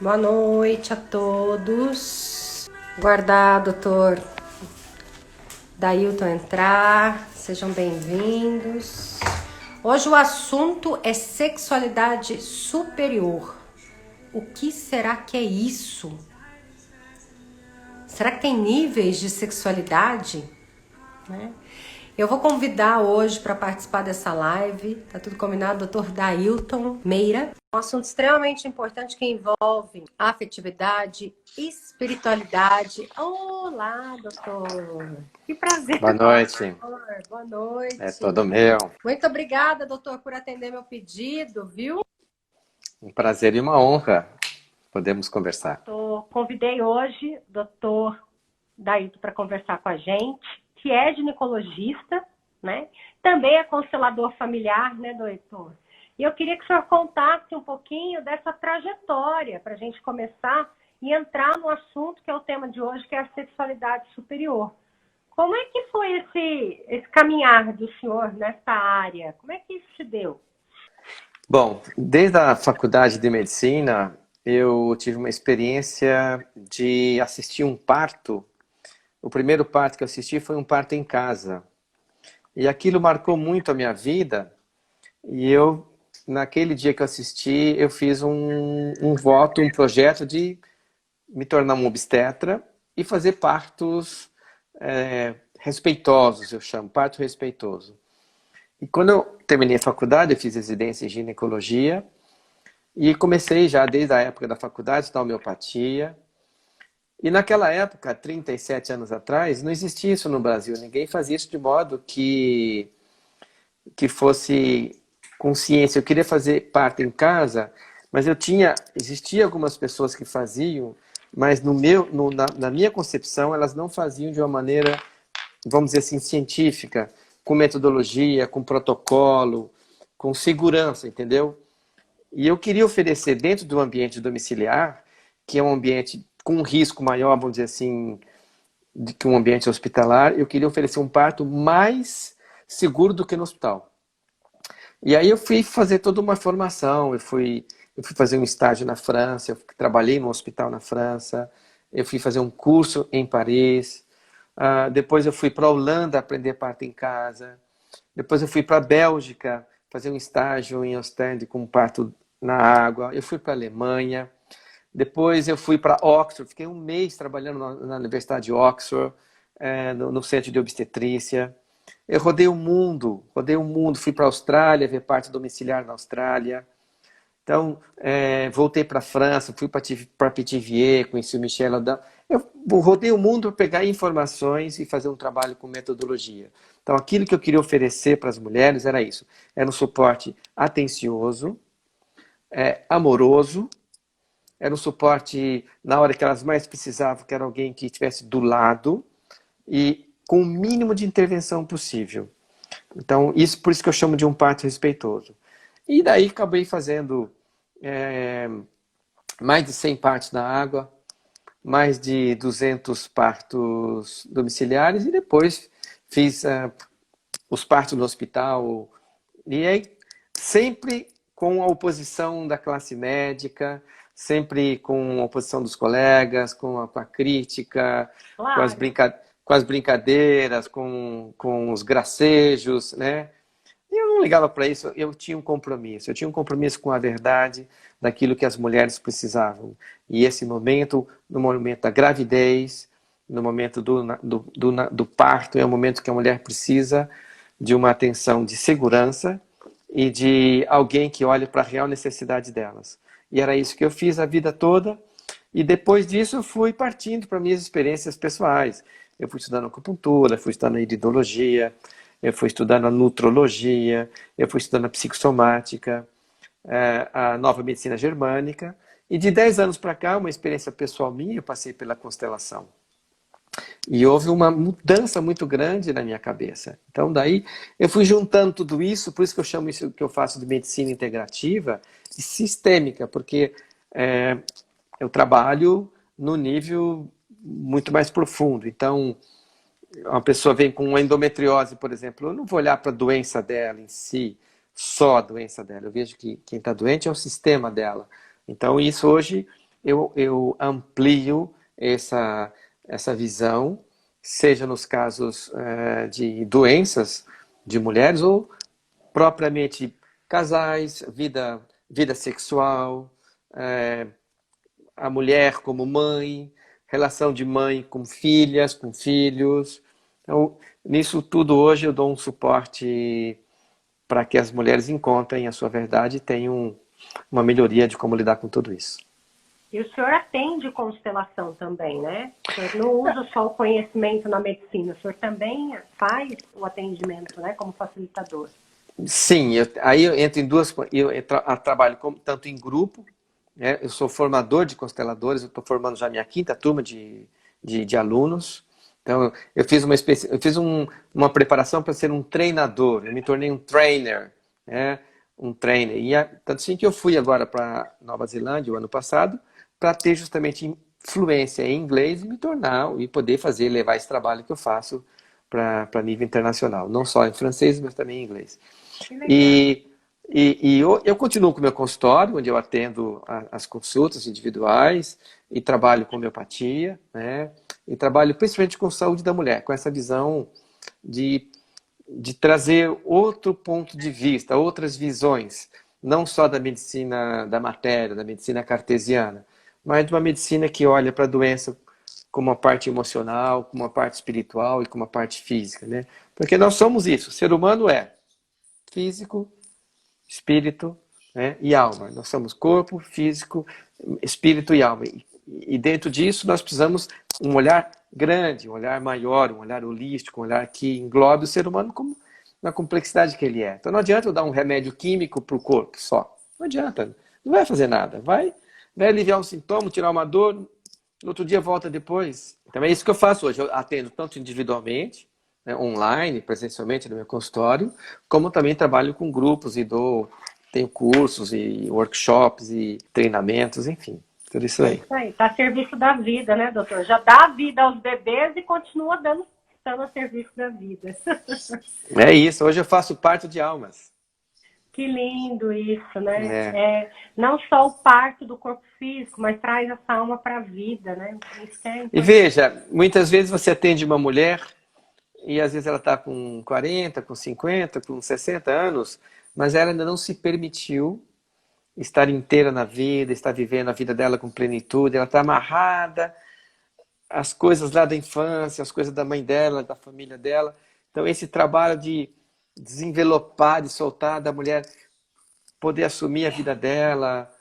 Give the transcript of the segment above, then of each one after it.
Boa noite a todos. Guardar doutor Dailton entrar. Sejam bem-vindos. Hoje o assunto é sexualidade superior. O que será que é isso? Será que tem níveis de sexualidade? Né? Eu vou convidar hoje para participar dessa live, tá tudo combinado, Dr. Dailton Meira. Um assunto extremamente importante que envolve afetividade, espiritualidade. Olá, doutor. Que prazer. Boa noite. Boa É noite. todo meu. Muito obrigada, doutor, por atender meu pedido, viu? Um prazer e uma honra. Podemos conversar. Convidei hoje o doutor Dailton para conversar com a gente, que é ginecologista, né? Também é constelador familiar, né, doutor? E eu queria que o senhor contasse um pouquinho dessa trajetória para a gente começar e entrar no assunto que é o tema de hoje, que é a sexualidade superior. Como é que foi esse caminhar do senhor nessa área? Como é que isso se deu? Bom, desde a faculdade de medicina, eu tive uma experiência de assistir um parto. O primeiro parto que eu assisti foi um parto em casa. E aquilo marcou muito a minha vida. E eu, naquele dia que eu assisti, eu fiz um voto, um projeto de me tornar um obstetra e fazer partos respeitosos, eu chamo, parto respeitoso. E quando eu terminei a faculdade, eu fiz residência em ginecologia e comecei já desde a época da faculdade a estudar homeopatia. E naquela época, 37 anos atrás, não existia isso no Brasil. Ninguém fazia isso de modo que fosse consciência. Eu queria fazer parto em casa, mas existia algumas pessoas que faziam, mas na minha concepção, elas não faziam de uma maneira, vamos dizer assim, científica, com metodologia, com protocolo, com segurança, entendeu? E eu queria oferecer dentro do ambiente domiciliar, que é um ambiente com um risco maior, vamos dizer assim, do que um ambiente hospitalar, eu queria oferecer um parto mais seguro do que no hospital. E aí eu fui fazer toda uma formação, eu fui fazer um estágio na França, eu trabalhei no hospital na França, eu fui fazer um curso em Paris, depois eu fui para a Holanda aprender parto em casa, depois eu fui para a Bélgica fazer um estágio em Ostende com parto na água, eu fui para a Alemanha, depois eu fui para Oxford, fiquei um mês trabalhando na Universidade de Oxford, no centro de obstetrícia. Eu rodei o mundo, fui para a Austrália, ver parto domiciliar na Austrália. Então, voltei para a França, fui para Pithiviers, conheci o Michel Audin. Eu rodei o mundo para pegar informações e fazer um trabalho com metodologia. Então, aquilo que eu queria oferecer para as mulheres era isso. Era um suporte atencioso, amoroso, era um suporte na hora que elas mais precisavam, que era alguém que estivesse do lado e com o mínimo de intervenção possível. Então, por isso que eu chamo de um parto respeitoso. E daí acabei fazendo mais de 100 partos na água, mais de 200 partos domiciliares e depois fiz os partos no hospital. E aí, sempre com a oposição da classe médica, sempre com a oposição dos colegas, com a crítica, Claro. com as brincadeiras, com os gracejos, né? Eu não ligava para isso, eu tinha um compromisso com a verdade daquilo que as mulheres precisavam. E esse momento, no momento da gravidez, no momento do parto, é o momento que a mulher precisa de uma atenção de segurança e de alguém que olhe para a real necessidade delas. E era isso que eu fiz a vida toda. E depois disso eu fui partindo para minhas experiências pessoais. Eu fui estudando acupuntura, fui estudando iridologia, eu fui estudando a nutrologia, eu fui estudando a psicossomática, a nova medicina germânica. E de 10 anos para cá, uma experiência pessoal minha, eu passei pela constelação. E houve uma mudança muito grande na minha cabeça. Então daí eu fui juntando tudo isso, por isso que eu chamo isso que eu faço de medicina integrativa e sistêmica, porque eu trabalho no nível muito mais profundo. Então, uma pessoa vem com uma endometriose, por exemplo, eu não vou olhar para a doença dela em si, só a doença dela. Eu vejo que quem está doente é o sistema dela. Então, isso hoje eu amplio essa visão, seja nos casos de doenças de mulheres ou propriamente casais, vida sexual, a mulher como mãe, relação de mãe com filhas, com filhos. Então, nisso tudo hoje eu dou um suporte para que as mulheres encontrem a sua verdade e tenham uma melhoria de como lidar com tudo isso. E o senhor atende constelação também, né? O senhor não usa só o conhecimento na medicina, o senhor também faz o atendimento, né, como facilitador. Sim, aí eu entro em duas. Eu trabalho tanto em grupo, né? Eu sou formador de consteladores, eu estou formando já a minha 5ª turma de alunos. Então, eu fiz uma preparação para ser um treinador, eu me tornei um trainer, né? Um trainer. Tanto assim que eu fui agora para Nova Zelândia o ano passado, para ter justamente fluência em inglês e me tornar, e poder levar esse trabalho que eu faço para nível internacional, não só em francês, mas também em inglês. E eu continuo com o meu consultório, onde eu atendo as consultas individuais e trabalho com homeopatia, né? E trabalho principalmente com saúde da mulher, com essa visão de trazer outro ponto de vista, outras visões, não só da medicina da matéria, da medicina cartesiana, mas de uma medicina que olha para a doença como uma parte emocional, como uma parte espiritual e como uma parte física, né? Porque nós somos isso, o ser humano é físico, espírito, né, e alma. Nós somos corpo, físico, espírito e alma. E dentro disso nós precisamos um olhar grande, um olhar maior, um olhar holístico, um olhar que englobe o ser humano como na complexidade que ele é. Então não adianta eu dar um remédio químico para o corpo só. Não adianta. Não vai fazer nada. Vai aliviar um sintoma, tirar uma dor, no outro dia volta depois. Então é isso que eu faço hoje. Eu atendo tanto individualmente, né, online, presencialmente no meu consultório, como também trabalho com grupos e tenho cursos e workshops e treinamentos, enfim, tudo isso aí. Isso aí, está a serviço da vida, né, doutor? Já dá vida aos bebês e continua estando a serviço da vida. É isso, hoje eu faço parto de almas. Que lindo isso, né? Não só o parto do corpo físico, mas traz essa alma para a vida, né? Isso é importante. E veja, muitas vezes você atende uma mulher e às vezes ela está com 40, com 50, com 60 anos, mas ela ainda não se permitiu estar inteira na vida, estar vivendo a vida dela com plenitude, ela está amarrada às coisas lá da infância, às coisas da mãe dela, da família dela. Então esse trabalho de desenvelopar, de soltar, da mulher poder assumir a vida dela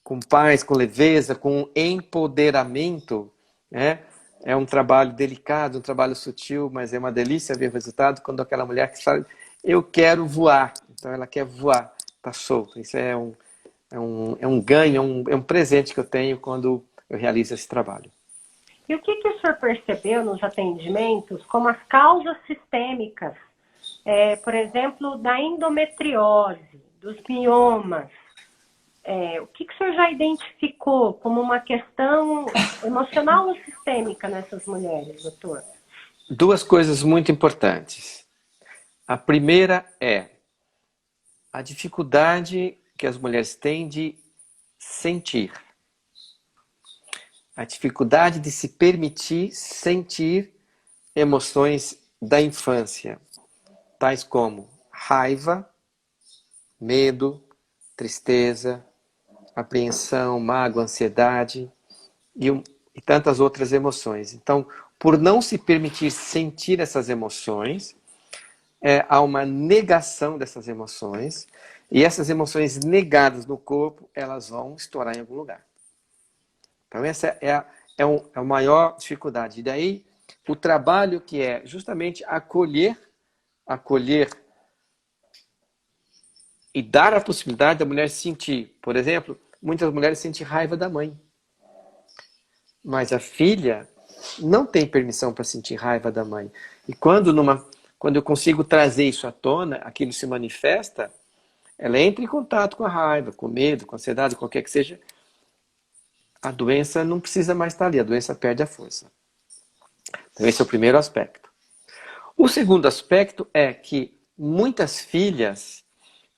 com paz, com leveza, com empoderamento, né? É um trabalho delicado, um trabalho sutil, mas é uma delícia ver o resultado quando aquela mulher que fala, eu quero voar. Então ela quer voar, está solta. Isso é um ganho, é um presente que eu tenho quando eu realizo esse trabalho. E o que o senhor percebeu nos atendimentos como as causas sistêmicas, por exemplo, da endometriose, dos miomas? O que o senhor já identificou como uma questão emocional ou sistêmica nessas mulheres, doutor? Duas coisas muito importantes. A primeira é a dificuldade que as mulheres têm de sentir. A dificuldade de se permitir sentir emoções da infância, tais como raiva, medo, tristeza, apreensão, mágoa, ansiedade e tantas outras emoções. Então, por não se permitir sentir essas emoções, há uma negação dessas emoções, e essas emoções negadas no corpo, elas vão estourar em algum lugar. Então essa é a maior dificuldade. E daí o trabalho que é justamente acolher e dar a possibilidade da mulher sentir. Por exemplo, muitas mulheres sentem raiva da mãe. Mas a filha não tem permissão para sentir raiva da mãe. E quando eu consigo trazer isso à tona, aquilo se manifesta, ela entra em contato com a raiva, com o medo, com a ansiedade, qualquer que seja, a doença não precisa mais estar ali, a doença perde a força. Então esse é o primeiro aspecto. O segundo aspecto é que muitas filhas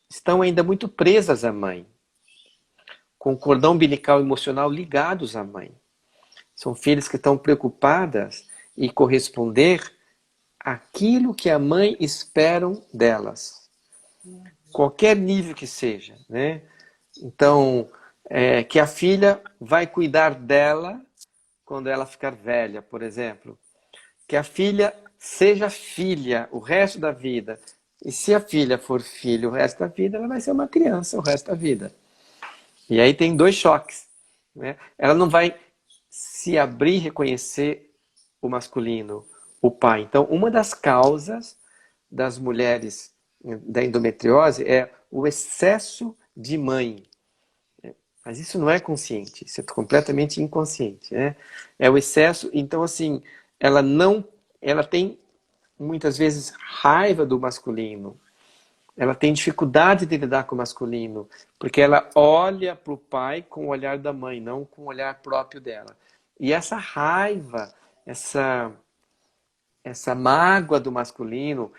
estão ainda muito presas à mãe. com o cordão umbilical emocional ligados à mãe. São filhas que estão preocupadas em corresponder àquilo que a mãe espera delas. Qualquer nível que seja, né? Então, que a filha vai cuidar dela quando ela ficar velha, por exemplo. Que a filha seja filha o resto da vida. E se a filha for filho o resto da vida, ela vai ser uma criança o resto da vida. E aí tem dois choques, né? Ela não vai se abrir e reconhecer o masculino, o pai. Então, uma das causas das mulheres da endometriose é o excesso de mãe. Mas isso não é consciente, isso é completamente inconsciente, né? É o excesso, então assim, ela tem muitas vezes raiva do masculino, ela tem dificuldade de lidar com o masculino, porque ela olha para o pai com o olhar da mãe, não com o olhar próprio dela. E essa raiva, essa mágoa do masculino,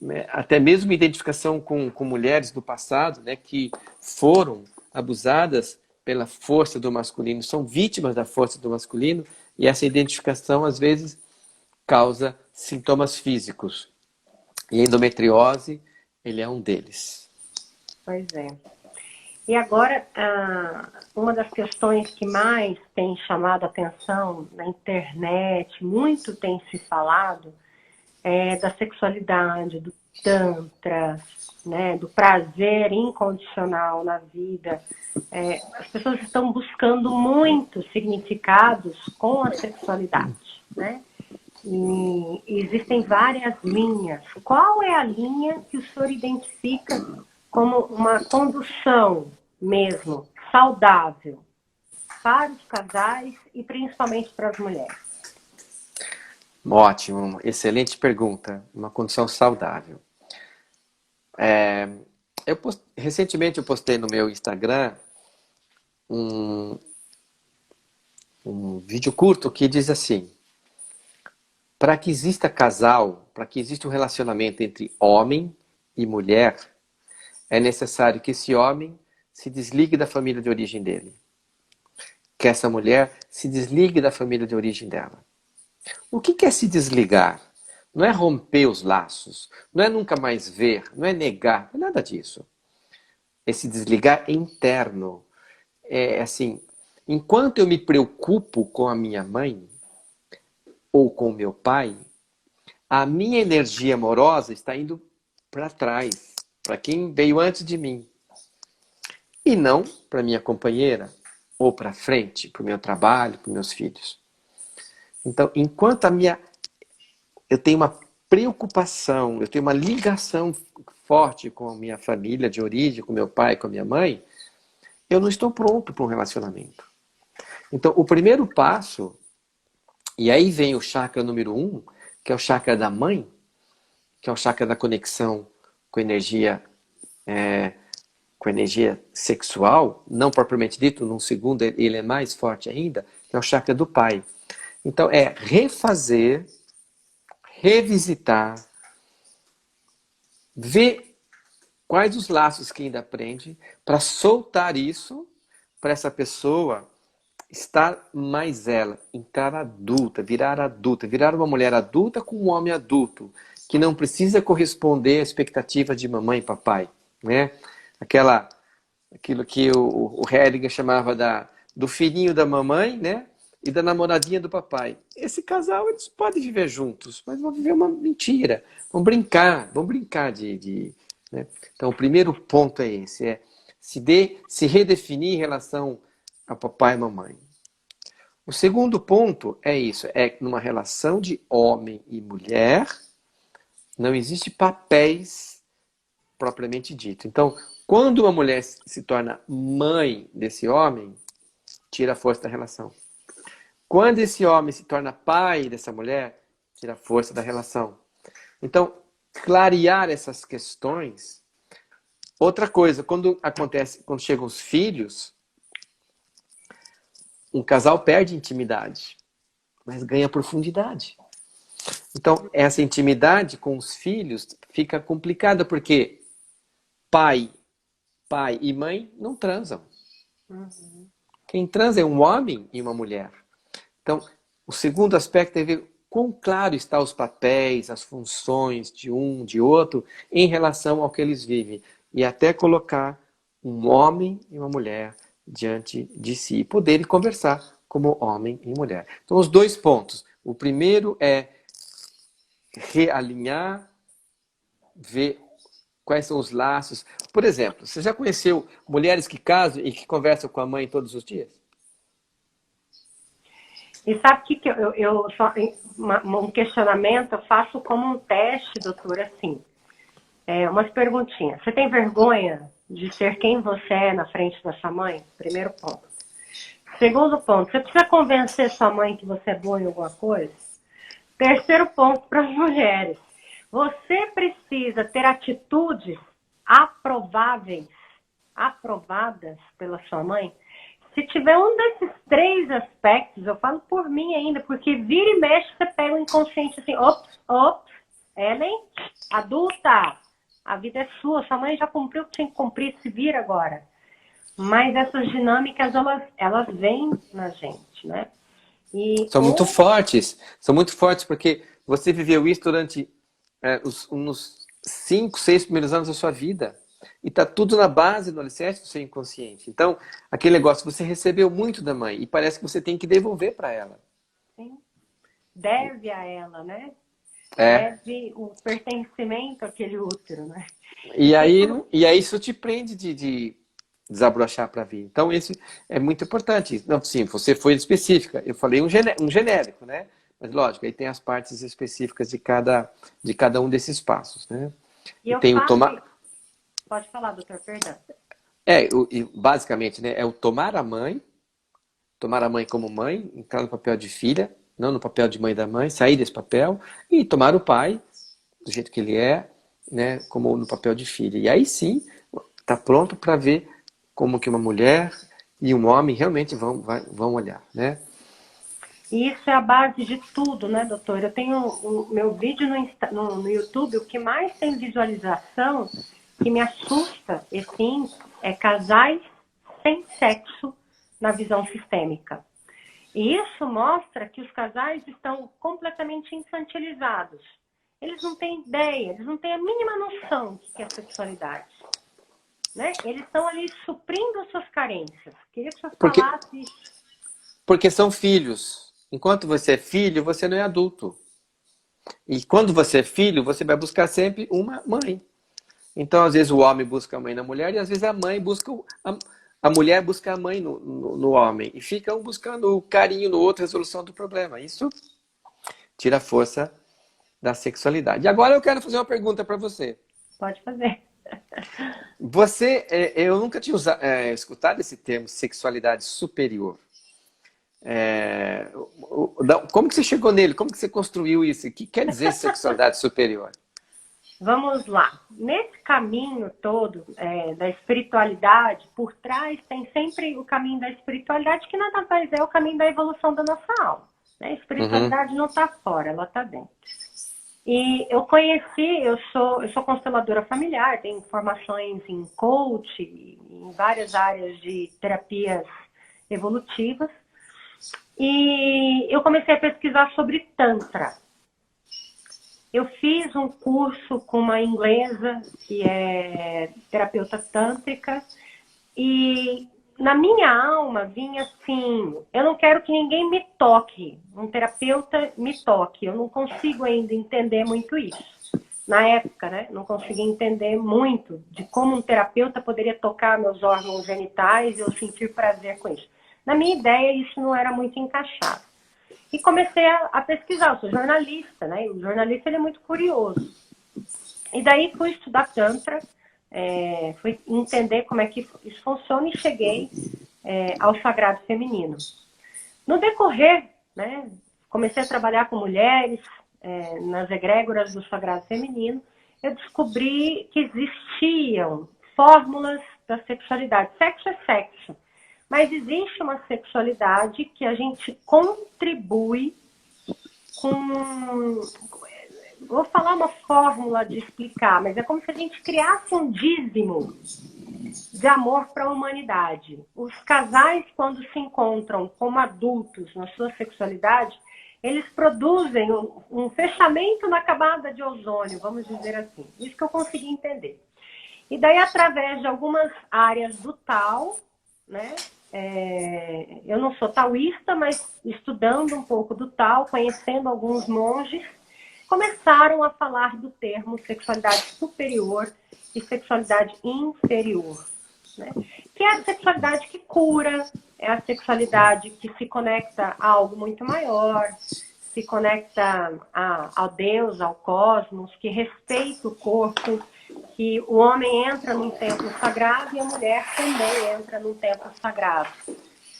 né, até mesmo identificação com mulheres do passado, né, que foram abusadas pela força do masculino, são vítimas da força do masculino, e essa identificação, às vezes, causa sintomas físicos. E a endometriose, ele é um deles. Pois é. E agora, uma das questões que mais tem chamado a atenção na internet, muito tem se falado, é da sexualidade, do tantra, né, do prazer incondicional na vida. As pessoas estão buscando muitos significados com a sexualidade, né? E existem várias linhas. Qual é a linha que o senhor identifica como uma condução mesmo saudável para os casais e principalmente para as mulheres? Ótimo, excelente pergunta. Uma condição saudável. Recentemente eu postei no meu Instagram um vídeo curto que diz assim: para que exista casal, para que exista um relacionamento entre homem e mulher, é necessário que esse homem se desligue da família de origem dele. Que essa mulher se desligue da família de origem dela. O que é se desligar? Não é romper os laços, não é nunca mais ver, não é negar, não é nada disso. Esse desligar é interno. É assim, enquanto eu me preocupo com a minha mãe ou com o meu pai, a minha energia amorosa está indo para trás, para quem veio antes de mim. E não para minha companheira, ou para frente, para o meu trabalho, para os meus filhos. Então, enquanto eu tenho uma preocupação, eu tenho uma ligação forte com a minha família de origem, com meu pai, com a minha mãe, eu não estou pronto para um relacionamento. Então, o primeiro passo, e aí vem o chakra número 1, que é o chakra da mãe, que é o chakra da conexão com energia, com energia sexual, não propriamente dito, num segundo ele é mais forte ainda, que é o chakra do pai. Então, é refazer, revisitar, ver quais os laços que ainda prende, para soltar isso, para essa pessoa estar mais ela, virar adulta, virar uma mulher adulta com um homem adulto, que não precisa corresponder à expectativa de mamãe e papai, né? Aquilo que o Hedinger chamava do filhinho da mamãe, né? E da namoradinha do papai. Esse casal, eles podem viver juntos, mas vão viver uma mentira. Vão brincar né? Então, o primeiro ponto é esse, se redefinir em relação a papai e mamãe. O segundo ponto é isso, é numa relação de homem e mulher, não existe papéis propriamente dito. Então, quando uma mulher se torna mãe desse homem, tira a força da relação. Quando esse homem se torna pai dessa mulher, tira a força da relação. Então, clarear essas questões. Outra coisa, quando chegam os filhos, um casal perde intimidade, mas ganha profundidade. Então, essa intimidade com os filhos fica complicada, porque pai e mãe não transam. Quem transa é um homem e uma mulher. Então, o segundo aspecto é ver quão claro estão os papéis, as funções de um, de outro, em relação ao que eles vivem. E até colocar um homem e uma mulher diante de si. E poderem conversar como homem e mulher. Então, os dois pontos. O primeiro é realinhar, ver quais são os laços. Por exemplo, você já conheceu mulheres que casam e que conversam com a mãe todos os dias? E sabe o que eu só, um questionamento eu faço como um teste, doutora, assim, umas perguntinhas. Você tem vergonha de ser quem você é na frente da sua mãe? Primeiro ponto. Segundo ponto, você precisa convencer sua mãe que você é boa em alguma coisa? Terceiro ponto para as mulheres. Você precisa ter atitudes aprováveis, aprovadas pela sua mãe. Se tiver um desses três aspectos, eu falo por mim ainda, porque vira e mexe, você pega o inconsciente assim, ops, Ellen, adulta, a vida é sua, sua mãe já cumpriu o que tinha que cumprir, se vira agora. Mas essas dinâmicas, elas vêm na gente, né? São muito fortes porque você viveu isso durante uns 5, 6 primeiros anos da sua vida. E está tudo na base do alicerce do seu inconsciente. Então, aquele negócio, você recebeu muito da mãe e parece que você tem que devolver para ela. Sim. Deve a ela, né? Deve o pertencimento àquele útero, né? E aí isso te prende de desabrochar para vir. Então, esse é muito importante. Não, sim, você foi específica. Eu falei um genérico, né? Mas, lógico, aí tem as partes específicas de cada um desses passos, né? E eu tem o faço... tomar... Pode falar, doutor, perdão. Basicamente, né? É o tomar a mãe como mãe, entrar no papel de filha, não no papel de mãe da mãe, sair desse papel, e tomar o pai, do jeito que ele é, né? Como no papel de filha. E aí sim, está pronto para ver como que uma mulher e um homem realmente vão olhar, né? E isso é a base de tudo, né, doutor? Eu tenho o meu vídeo no YouTube, o que mais tem visualização, que me assusta, assim, é casais sem sexo na visão sistêmica. E isso mostra que os casais estão completamente infantilizados. Eles não têm ideia, eles não têm a mínima noção do que é sexualidade. Né? Eles estão ali suprindo as suas carências. Queria que você falasse isso. Porque são filhos. Enquanto você é filho, você não é adulto. E quando você é filho, você vai buscar sempre uma mãe. Então, às vezes, o homem busca a mãe na mulher e às vezes a mãe busca... A mulher busca a mãe no homem. E fica um buscando o carinho no outro, a resolução do problema. Isso tira a força da sexualidade. E agora eu quero fazer uma pergunta para você. Pode fazer. Eu nunca tinha escutado esse termo sexualidade superior. Como que você chegou nele? Como que você construiu isso? O que quer dizer sexualidade superior? Vamos lá. Nesse caminho todo da espiritualidade, por trás tem sempre o caminho da espiritualidade, que nada mais é o caminho da evolução da nossa alma. Né? A espiritualidade não está fora, ela está dentro. E eu sou consteladora familiar, tenho formações em coach, em várias áreas de terapias evolutivas. E eu comecei a pesquisar sobre Tantra. Eu fiz um curso com uma inglesa que é terapeuta tântrica e na minha alma vinha assim, eu não quero que ninguém me toque, um terapeuta me toque. Eu não consigo ainda entender muito isso. Na época, né, não conseguia entender muito de como um terapeuta poderia tocar meus órgãos genitais e eu sentir prazer com isso. Na minha ideia, isso não era muito encaixado. E comecei a pesquisar, eu sou jornalista, né? E o jornalista ele é muito curioso. E daí fui estudar Tantra, fui entender como é que isso funciona e cheguei ao sagrado feminino. No decorrer, né, comecei a trabalhar com mulheres nas egrégoras do sagrado feminino, eu descobri que existiam fórmulas da sexualidade. Sexo é sexo. Mas existe uma sexualidade que a gente contribui com... Vou falar uma fórmula de explicar, mas é como se a gente criasse um dízimo de amor para a humanidade. Os casais, quando se encontram como adultos na sua sexualidade, eles produzem um fechamento na camada de ozônio, vamos dizer assim. Isso que eu consegui entender. E daí, através de algumas áreas do Tao, né? Eu não sou taoísta, mas estudando um pouco do Tao, conhecendo alguns monges, começaram a falar do termo sexualidade superior e sexualidade inferior, né? Que é a sexualidade que cura, é a sexualidade que se conecta a algo muito maior, se conecta ao Deus, ao cosmos, que respeita o corpo, que o homem entra num templo sagrado e a mulher também entra num templo sagrado.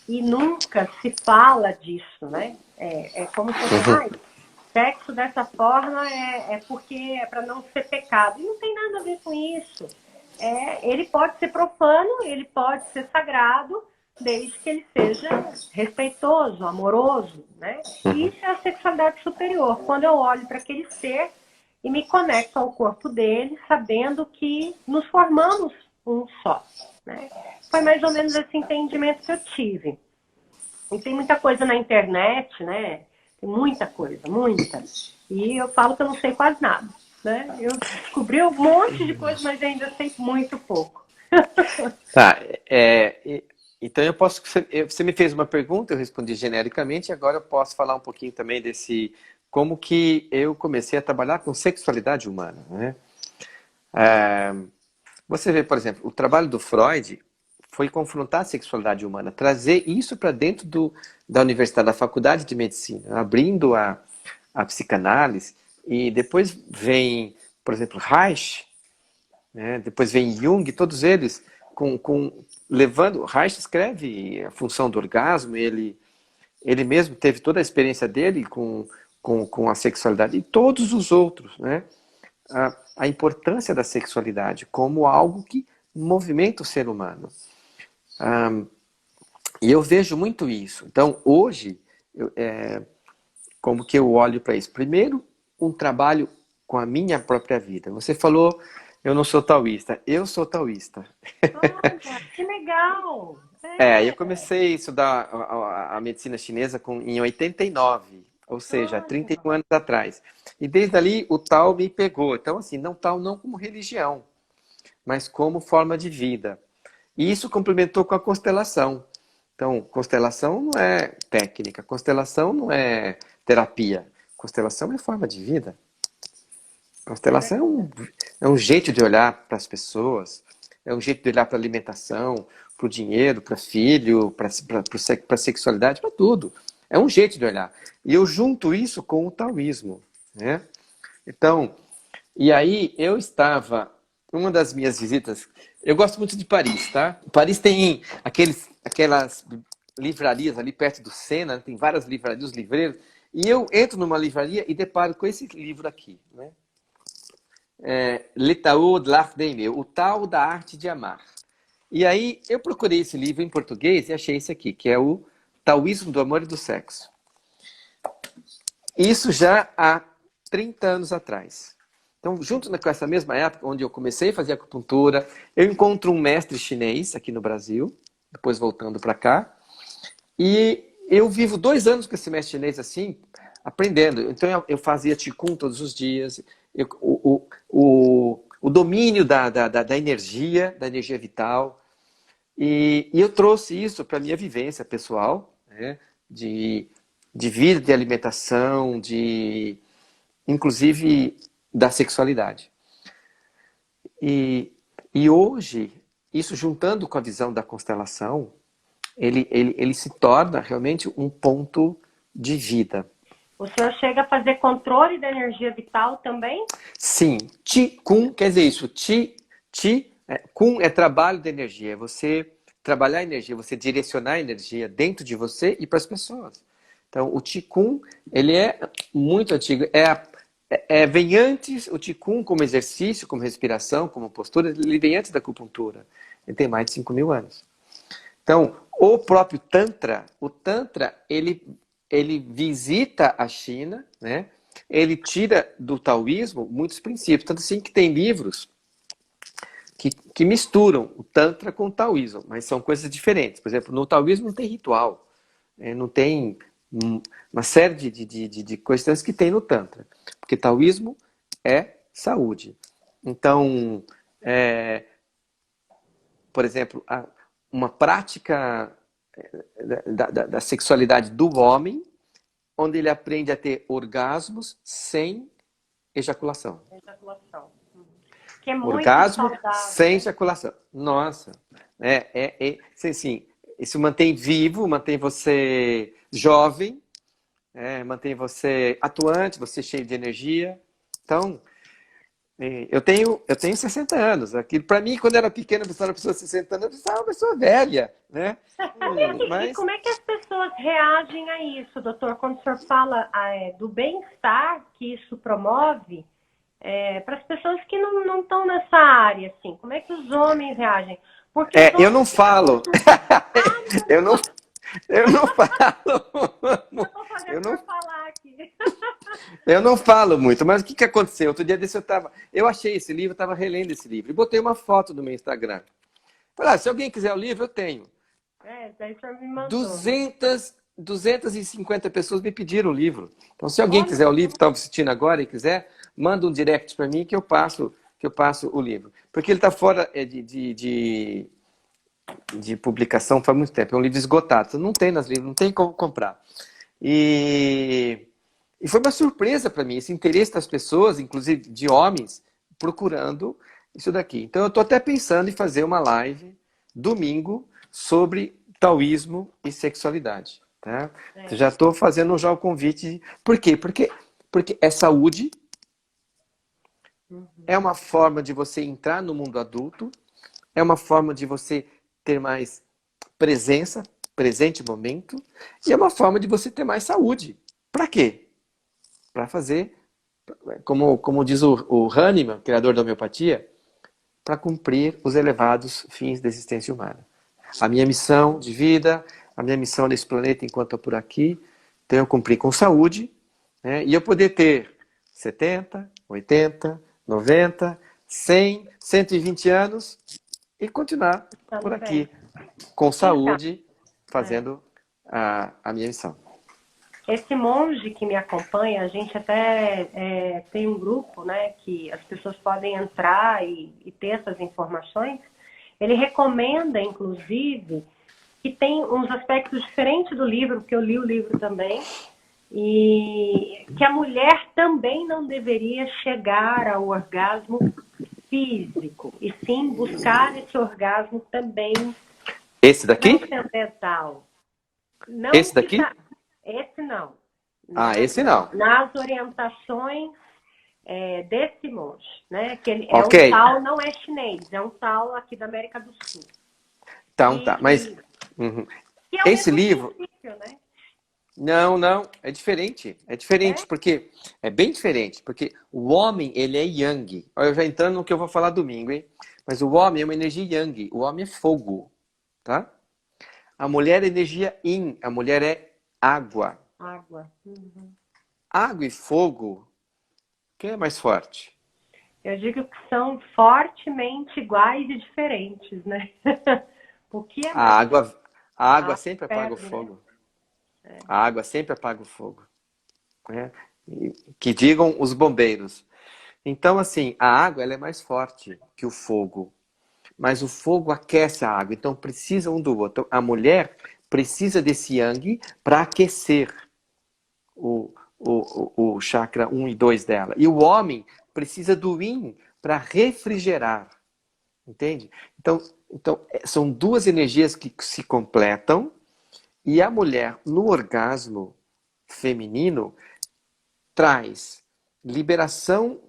E nunca se fala disso, né? É como se fosse, sexo dessa forma porque é para não ser pecado. E não tem nada a ver com isso. Ele pode ser profano, ele pode ser sagrado, desde que ele seja respeitoso, amoroso, né? E isso é a sexualidade superior. Quando eu olho para aquele ser e me conecto ao corpo dele, sabendo que nos formamos um só, né? Foi mais ou menos esse entendimento que eu tive. E tem muita coisa na internet, né? Tem muita coisa, muita. E eu falo que eu não sei quase nada, né? Eu descobri um monte de coisa, mas ainda sei muito pouco. Tá, então eu posso. Você me fez uma pergunta, eu respondi genericamente, agora eu posso falar um pouquinho também desse. Como que eu comecei a trabalhar com sexualidade humana, né? Você vê, por exemplo, o trabalho do Freud foi confrontar a sexualidade humana, trazer isso para dentro da universidade, da faculdade de medicina, abrindo a psicanálise, e depois vem, por exemplo, Reich, né? Depois vem Jung, todos eles levando. Reich escreve a função do orgasmo, ele mesmo teve toda a experiência dele com a sexualidade, e todos os outros, né? A importância da sexualidade como algo que movimenta o ser humano. E eu vejo muito isso. Então, hoje, como que eu olho para isso? Primeiro, um trabalho com a minha própria vida. Você falou, eu não sou taoísta. Eu sou taoísta. Olha, que legal! Eu comecei a estudar a medicina chinesa em 89, ou seja, 31 anos atrás. E desde ali o Tao me pegou. Então, assim, não Tao não como religião, mas como forma de vida. E isso complementou com a constelação. Então, constelação não é técnica, constelação não é terapia. Constelação é forma de vida. Constelação é um jeito de olhar para as pessoas, é um jeito de olhar para a alimentação, para o dinheiro, para filho, para a sexualidade, para tudo. É um jeito de olhar. E eu junto isso com o taoísmo, né? Então, e aí eu estava, uma das minhas visitas, eu gosto muito de Paris, tá? Paris tem aquelas livrarias ali perto do Sena, tem várias livrarias, os livreiros, e eu entro numa livraria e deparo com esse livro aqui, né? Le Tao de l'Art d'Aimer, o Tao da Arte de Amar. E aí eu procurei esse livro em português e achei esse aqui, que é o Taoísmo do Amor e do Sexo. Isso já há 30 anos atrás. Então, junto com essa mesma época, onde eu comecei a fazer acupuntura, eu encontro um mestre chinês aqui no Brasil, depois voltando para cá, e eu vivo 2 anos com esse mestre chinês assim, aprendendo. Então, eu fazia Qigong todos os dias, o domínio da energia vital, e eu trouxe isso para a minha vivência pessoal, né, de vida, de alimentação, inclusive da sexualidade. E hoje, isso juntando com a visão da constelação, ele se torna realmente um ponto de vida. O senhor chega a fazer controle da energia vital também? Sim. Qigong quer dizer isso. Kung é trabalho de energia. É você trabalhar a energia, você direcionar a energia dentro de você e para as pessoas. Então, o Qigong, ele é muito antigo. Vem antes, o Qigong como exercício, como respiração, como postura, ele vem antes da acupuntura. Ele tem mais de 5.000 anos. Então, o próprio Tantra, ele visita a China, né? Ele tira do taoísmo muitos princípios. Tanto assim que tem livros que misturam o Tantra com o Taoísmo, mas são coisas diferentes. Por exemplo, no Taoísmo não tem ritual, não tem uma série de questões que tem no Tantra, porque Taoísmo é saúde. Então, por exemplo, uma prática da sexualidade do homem, onde ele aprende a ter orgasmos sem ejaculação. Ejaculação. Que é muito Orgasmo saudável, sem né? ejaculação. Nossa, assim, isso mantém vivo, mantém você jovem, mantém você atuante, você cheio de energia. Então, eu tenho 60 anos. Aquilo, para mim, quando eu era pequeno, eu pensava uma pessoa de 60 anos, eu pensava uma pessoa velha, né? E Mas como é que as pessoas reagem a isso, doutor? Quando o senhor fala do bem-estar que isso promove, para as pessoas que não estão nessa área, assim, como é que os homens reagem? Porque os eu homens não ficam falo. muito... Ah, Eu não, eu não falo. eu estou fazendo Eu não, por falar aqui. eu não falo muito, mas o que aconteceu? Outro dia desse eu achei esse livro, estava relendo esse livro e botei uma foto no meu Instagram. Falei, se alguém quiser o livro, eu tenho. Daí o senhor me mandou. 250 pessoas me pediram o livro. Então, se alguém Olha, quiser o livro, está assistindo agora e quiser, manda um direct para mim que eu passo o livro. Porque ele está fora de publicação faz muito tempo. É um livro esgotado. Não tem nas livros, não tem como comprar. E foi uma surpresa para mim, esse interesse das pessoas, inclusive de homens, procurando isso daqui. Então eu estou até pensando em fazer uma live domingo sobre taoísmo e sexualidade. Tá? Já estou fazendo já o convite. Por quê? Porque é saúde, é uma forma de você entrar no mundo adulto, é uma forma de você ter mais presença, presente momento, e é uma forma de você ter mais saúde. Para quê? Para fazer, como diz o Hahnemann, criador da homeopatia, para cumprir os elevados fins da existência humana. A minha missão de vida, a minha missão nesse planeta enquanto eu por aqui, então eu cumprir com saúde, né? E eu poder ter 70, 80, 90, 100, 120 anos e continuar por estando aqui, bem. com Então, saúde, fazendo a minha missão. esse monge que me acompanha, a gente até tem um grupo, né, que as pessoas podem entrar e ter essas informações. Ele recomenda, inclusive, que tem uns aspectos diferentes do livro, porque eu li o livro também, e que a mulher também não deveria chegar ao orgasmo físico, e sim buscar esse orgasmo também Esse daqui? transcendental. Não Esse que daqui? esse não. Esse não. Nas orientações desse monge, né? Que ele é um Ok. tal, não é chinês, é um tal aqui da América do Sul. Então tá, mas Que é o esse mesmo livro, princípio, né? não, é diferente, porque é bem diferente, porque o homem, ele é yang. Olha, eu já entrando no que eu vou falar domingo, hein? Mas o homem é uma energia yang, o homem é fogo, tá? A mulher é energia yin, a mulher é água. Água. Água e fogo, quem é mais forte? Eu digo que são fortemente iguais e diferentes, né? O que é mais A água sempre apaga o febre, né? fogo. A água sempre apaga o fogo, né? Que digam os bombeiros. Então, assim, a água ela é mais forte que o fogo. Mas o fogo aquece a água, então precisa um do outro. A mulher precisa desse yang para aquecer o chakra 1 e 2 dela. E o homem precisa do yin para refrigerar. Entende? Então, são duas energias que se completam e a mulher, no orgasmo feminino, traz liberação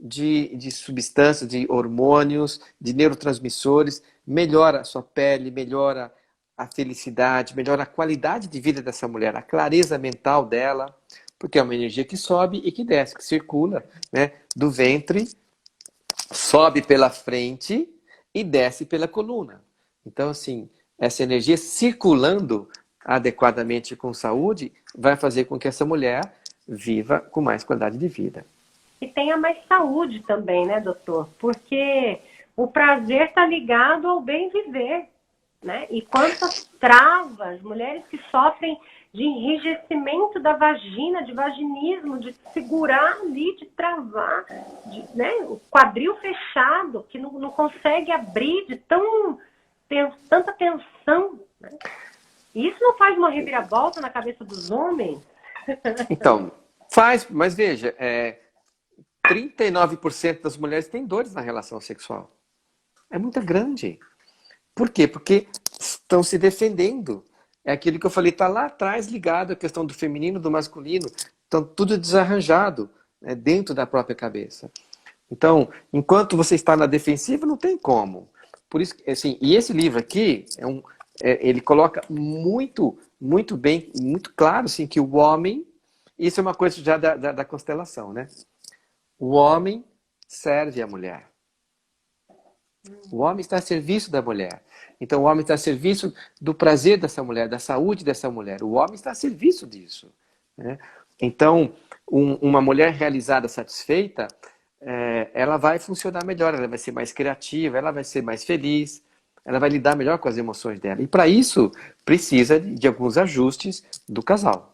de substâncias, de hormônios, de neurotransmissores, melhora a sua pele, melhora a felicidade, melhora a qualidade de vida dessa mulher, a clareza mental dela, porque é uma energia que sobe e que desce, que circula, né, do ventre, sobe pela frente e desce pela coluna. Então, assim, essa energia circulando adequadamente com saúde vai fazer com que essa mulher viva com mais qualidade de vida. E tenha mais saúde também, né, doutor? Porque o prazer está ligado ao bem viver, né? E quantas travas, mulheres que sofrem de enrijecimento da vagina, de vaginismo, de segurar ali, de travar, né? O quadril fechado, que não consegue abrir de tanta tensão, né? E isso não faz uma reviravolta na cabeça dos homens? Então, faz, mas veja, 39% das mulheres têm dores na relação sexual. É muito grande. Por quê? Porque estão se defendendo. É aquilo que eu falei, está lá atrás ligado à questão do feminino, do masculino. Então, tudo desarranjado, né, dentro da própria cabeça. Então, enquanto você está na defensiva, não tem como. Por isso, assim, e esse livro aqui, ele coloca muito, muito bem, muito claro, assim, que o homem, isso é uma coisa já da constelação, né? O homem serve a mulher. O homem está a serviço da mulher. Então, o homem está a serviço do prazer dessa mulher, da saúde dessa mulher. O homem está a serviço disso, né? Então, uma mulher realizada, satisfeita, ela vai funcionar melhor, ela vai ser mais criativa, ela vai ser mais feliz, ela vai lidar melhor com as emoções dela. E para isso, precisa de alguns ajustes do casal.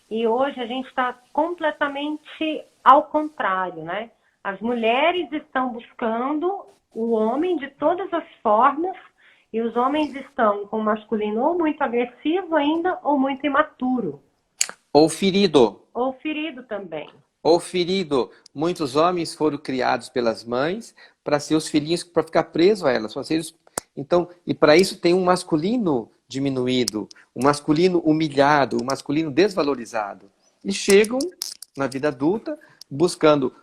E hoje a gente está completamente ao contrário, né? As mulheres estão buscando o homem de todas as formas e os homens estão com o masculino ou muito agressivo ainda ou muito imaturo. Ou ferido. Ou ferido também. Ou ferido. Muitos homens foram criados pelas mães para ser os filhinhos, para ficar presos a elas. Então, e para isso tem um masculino diminuído, um masculino humilhado, um masculino desvalorizado. E chegam na vida adulta buscando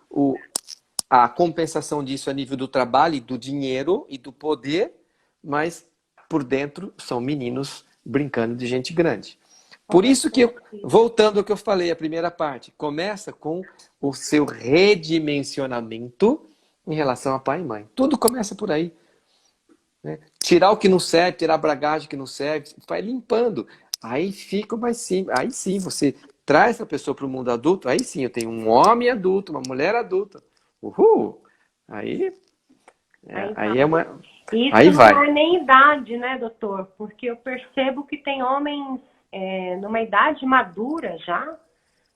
a compensação disso a nível do trabalho, e do dinheiro e do poder, mas por dentro são meninos brincando de gente grande. Por isso que, voltando ao que eu falei, a primeira parte, começa com o seu redimensionamento em relação a pai e mãe. Tudo começa por aí. Né? Tirar o que não serve, tirar a bagagem que não serve, vai limpando. Aí fica mais simples. Aí sim, você traz a pessoa para o mundo adulto, aí sim, eu tenho um homem adulto, uma mulher adulta. Uhul! Aí é uma... Isso aí vai. não é nem idade, né, doutor? Porque eu percebo que tem homens numa idade madura já,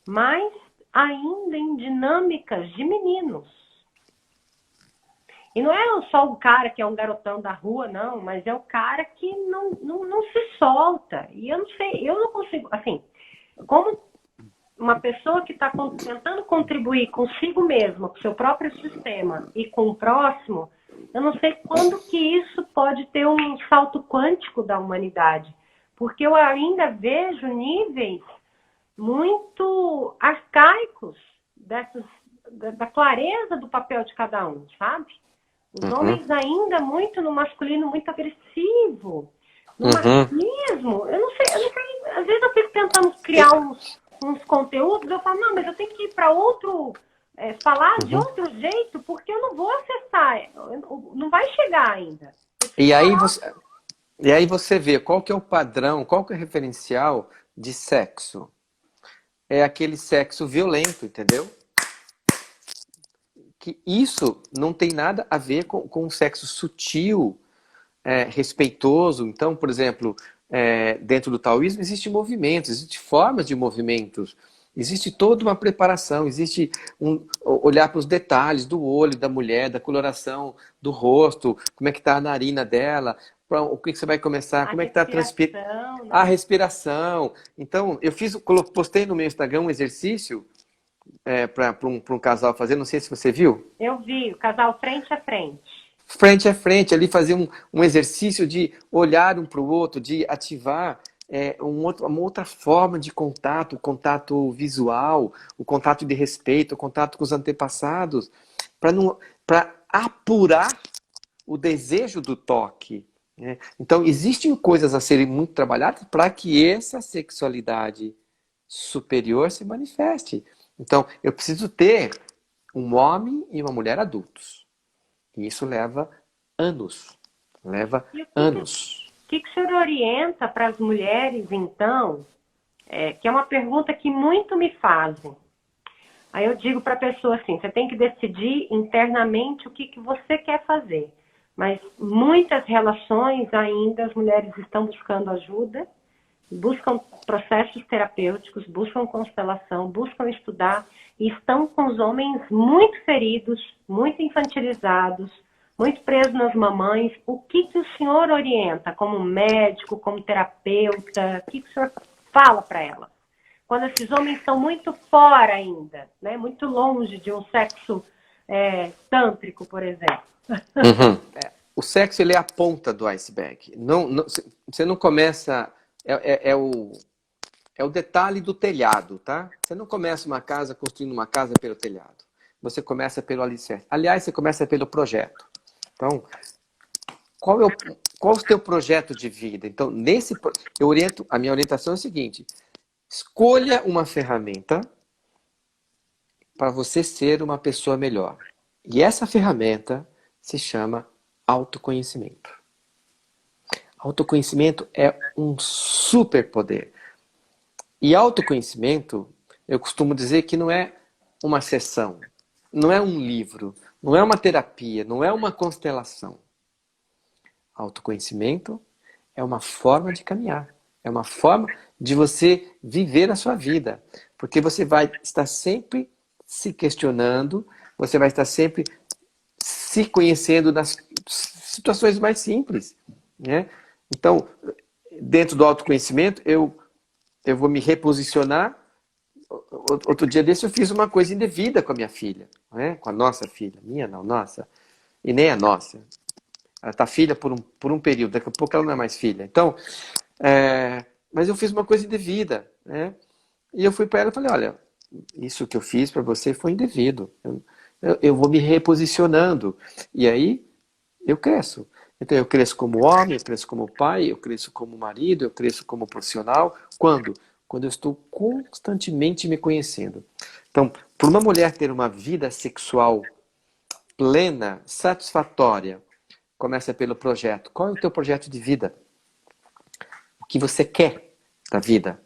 mas ainda em dinâmicas de meninos. E não é só o cara que é um garotão da rua, não, mas é o cara que não se solta. E eu não sei, eu não consigo, assim, como uma pessoa que está tentando contribuir consigo mesma, com o seu próprio sistema e com o próximo, eu não sei quando que isso pode ter um salto quântico da humanidade. Porque eu ainda vejo níveis muito arcaicos da clareza do papel de cada um, sabe? Os homens ainda muito no masculino, muito agressivo, no machismo. Eu não sei, às vezes eu fico tentando criar uns conteúdos, eu falo, não, mas eu tenho que ir para outro, falar de outro jeito, porque eu não vou acessar, não vai chegar ainda. E aí você vê qual que é o padrão, qual que é o referencial de sexo. É aquele sexo violento, entendeu? Que isso não tem nada a ver com um sexo sutil, respeitoso. Então, por exemplo, dentro do taoísmo existem movimentos, existem formas de movimentos, existe toda uma preparação, existe olhar para os detalhes do olho da mulher, da coloração do rosto, como é que está a narina dela, o que você vai começar, como é que está a transpiração, a respiração. Então, postei no meu Instagram um exercício para um casal fazer, não sei se você viu. Eu vi, o casal frente a frente. Frente a frente, ali fazer um exercício de olhar um para o outro, de ativar uma outra forma de contato, o contato visual, o contato de respeito, o contato com os antepassados, para apurar o desejo do toque. Né? Então, existem coisas a serem muito trabalhadas para que essa sexualidade superior se manifeste. Então, eu preciso ter um homem e uma mulher adultos. E isso leva anos. Leva anos. O que o senhor orienta para as mulheres, então, que é uma pergunta que muito me fazem. Aí eu digo para a pessoa assim, você tem que decidir internamente o que você quer fazer. Mas muitas relações ainda as mulheres estão buscando ajuda, buscam processos terapêuticos, buscam constelação, buscam estudar e estão com os homens muito feridos, muito infantilizados, muito presos nas mamães. O que o senhor orienta como médico, como terapeuta? O que o senhor fala para elas? Quando esses homens estão muito fora ainda, né? Muito longe de um sexo tântrico, por exemplo. Uhum. O sexo, ele é a ponta do iceberg. Você não começa... É o detalhe do telhado, tá? Você não começa uma casa construindo uma casa pelo telhado. Você começa pelo alicerce. Aliás, você começa pelo projeto. Então, qual o teu projeto de vida? Então, a minha orientação é a seguinte: escolha uma ferramenta para você ser uma pessoa melhor. E essa ferramenta se chama autoconhecimento. Autoconhecimento é um superpoder. E autoconhecimento, eu costumo dizer que não é uma sessão, não é um livro, não é uma terapia, não é uma constelação. Autoconhecimento é uma forma de caminhar, é uma forma de você viver a sua vida. Porque você vai estar sempre se questionando, você vai estar sempre se conhecendo nas situações mais simples, né? Então, dentro do autoconhecimento, eu vou me reposicionar. Outro dia desse eu fiz uma coisa indevida com a minha filha, né? Com a nossa filha, minha não, nossa, e nem a nossa. Ela está filha por um período, daqui a pouco ela não é mais filha. Então, mas eu fiz uma coisa indevida, né? E eu fui para ela e falei, olha, isso que eu fiz para você foi indevido. Eu vou me reposicionando. E aí, eu cresço. Então, eu cresço como homem, eu cresço como pai, eu cresço como marido, eu cresço como profissional. Quando? Quando eu estou constantemente me conhecendo. Então, para uma mulher ter uma vida sexual plena, satisfatória, começa pelo projeto. Qual é o teu projeto de vida? O que você quer da vida?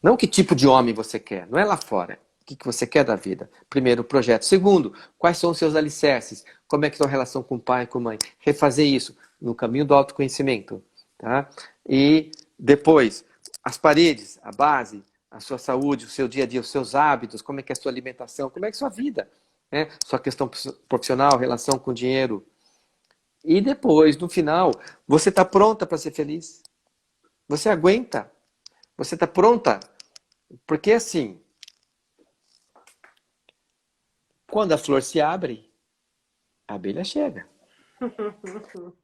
Não que tipo de homem você quer, não é lá fora. O que você quer da vida? Primeiro, o projeto. Segundo, quais são os seus alicerces? Como é que é a sua relação com o pai e com a mãe? Refazer isso no caminho do autoconhecimento. Tá? E depois, as paredes, a base, a sua saúde, o seu dia a dia, os seus hábitos, como é que é a sua alimentação, como é que é a sua vida, né? Sua questão profissional, relação com o dinheiro. E depois, no final, você está pronta para ser feliz? Você aguenta? Você está pronta? Porque assim, quando a flor se abre, a abelha chega.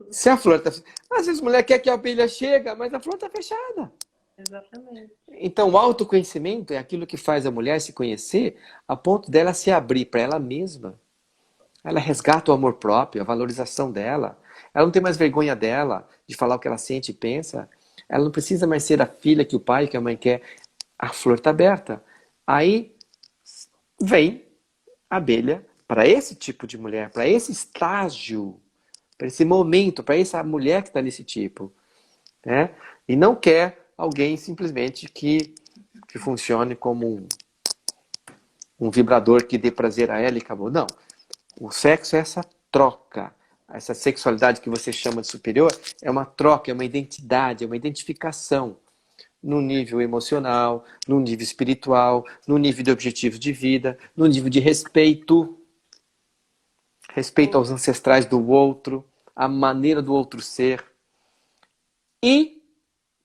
Se a flor está... Às vezes a mulher quer que a abelha chegue, mas a flor está fechada. Exatamente. Então o autoconhecimento é aquilo que faz a mulher se conhecer a ponto dela se abrir para ela mesma. Ela resgata o amor próprio, a valorização dela. Ela não tem mais vergonha dela, de falar o que ela sente e pensa. Ela não precisa mais ser a filha que o pai, que a mãe quer. A flor está aberta. Aí vem a abelha para esse tipo de mulher, para esse estágio, para esse momento, para essa mulher que está nesse tipo. Né? E não quer alguém simplesmente que funcione como um vibrador que dê prazer a ela e acabou. Não. O sexo é essa troca. Essa sexualidade que você chama de superior é uma troca, é uma identidade, é uma identificação no nível emocional, no nível espiritual, no nível de objetivos de vida, no nível de respeito. Respeito aos ancestrais do outro, a maneira do outro ser. E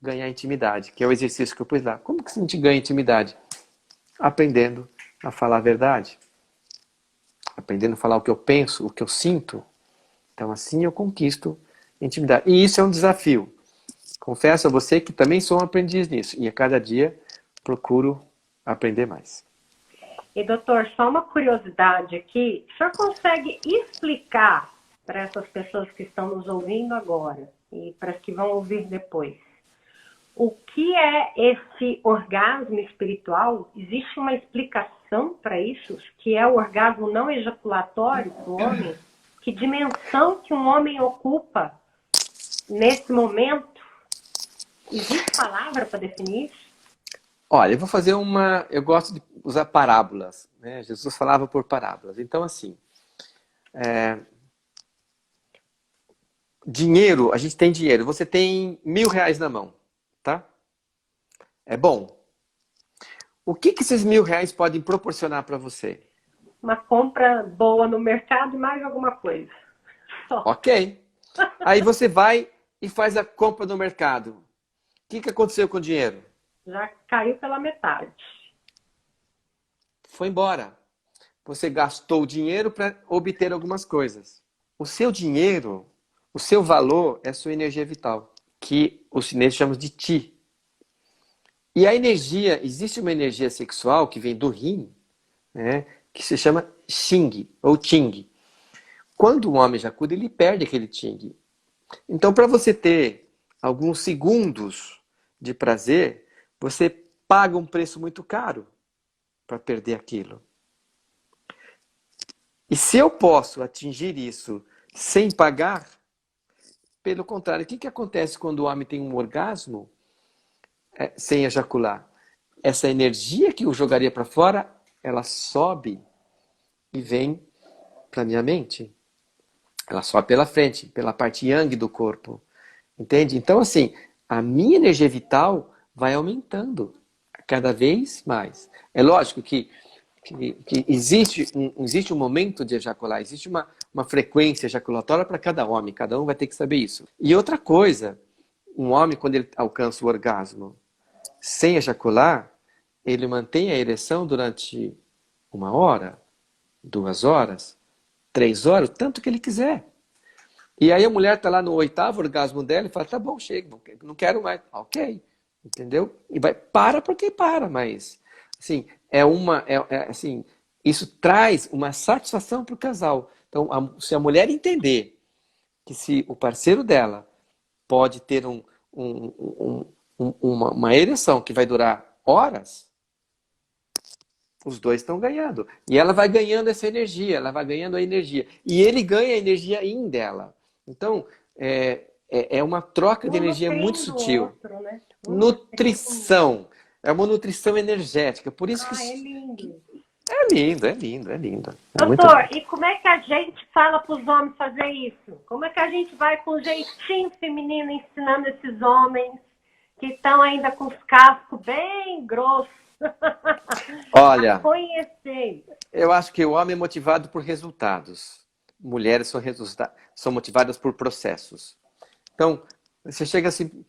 ganhar intimidade, que é o exercício que eu pus lá. Como que a gente ganha intimidade? Aprendendo a falar a verdade. Aprendendo a falar o que eu penso, o que eu sinto. Então assim eu conquisto intimidade. E isso é um desafio. Confesso a você que também sou um aprendiz nisso. E a cada dia procuro aprender mais. E doutor, só uma curiosidade aqui. O senhor consegue explicar para essas pessoas que estão nos ouvindo agora e para as que vão ouvir depois, o que é esse orgasmo espiritual? Existe uma explicação para isso? Que é o orgasmo não ejaculatório do homem? Que dimensão que um homem ocupa nesse momento? Existe palavra para definir isso? Olha, eu vou fazer uma... Eu gosto de usar parábolas, né? Jesus falava por parábolas. Então, assim, dinheiro, a gente tem dinheiro. Você tem R$ 1.000 na mão, tá? É bom. O que esses R$ 1.000 podem proporcionar para você? Uma compra boa no mercado e mais alguma coisa. Só. Ok. Aí você vai e faz a compra no mercado. O que aconteceu com o dinheiro? Já caiu pela metade. Foi embora. Você gastou o dinheiro para obter algumas coisas. O seu dinheiro, o seu valor é a sua energia vital, que os chineses chamam de Qi. E a energia, existe uma energia sexual que vem do rim, né, que se chama Xing ou Qing. Quando o homem ejacula, ele perde aquele Qing. Então, para você ter alguns segundos de prazer, você paga um preço muito caro para perder aquilo. E se eu posso atingir isso sem pagar, pelo contrário, o que acontece quando o homem tem um orgasmo sem ejacular? Essa energia que eu jogaria para fora, ela sobe e vem para minha mente. Ela sobe pela frente, pela parte yang do corpo. Entende? Então, assim, a minha energia vital vai aumentando cada vez mais. É lógico que existe um momento de ejacular, existe uma frequência ejaculatória para cada homem, cada um vai ter que saber isso. E outra coisa, um homem, quando ele alcança o orgasmo sem ejacular, ele mantém a ereção durante 1 hora, 2 horas, 3 horas, tanto que ele quiser. E aí a mulher está lá no 8º orgasmo dela e fala, tá bom, chega, não quero mais. Ok, entendeu? E vai, porque para, mas assim, assim, isso traz uma satisfação para o casal. Então, se a mulher entender que se o parceiro dela pode ter uma ereção que vai durar horas, os dois estão ganhando. E ela vai ganhando essa energia, ela vai ganhando a energia. E ele ganha a energia in dela. Então, é uma troca de energia muito sutil. Outro, né? Nutrição. É uma nutrição energética. Por isso que. É lindo. É lindo, é lindo, é lindo. É Doutor, e como é que a gente fala para os homens fazer isso? Como é que a gente vai com jeitinho feminino ensinando esses homens que estão ainda com os cascos bem grossos? Olha, conhecer. Eu acho que o homem é motivado por resultados. Mulheres são motivadas por processos. Então, você chega assim,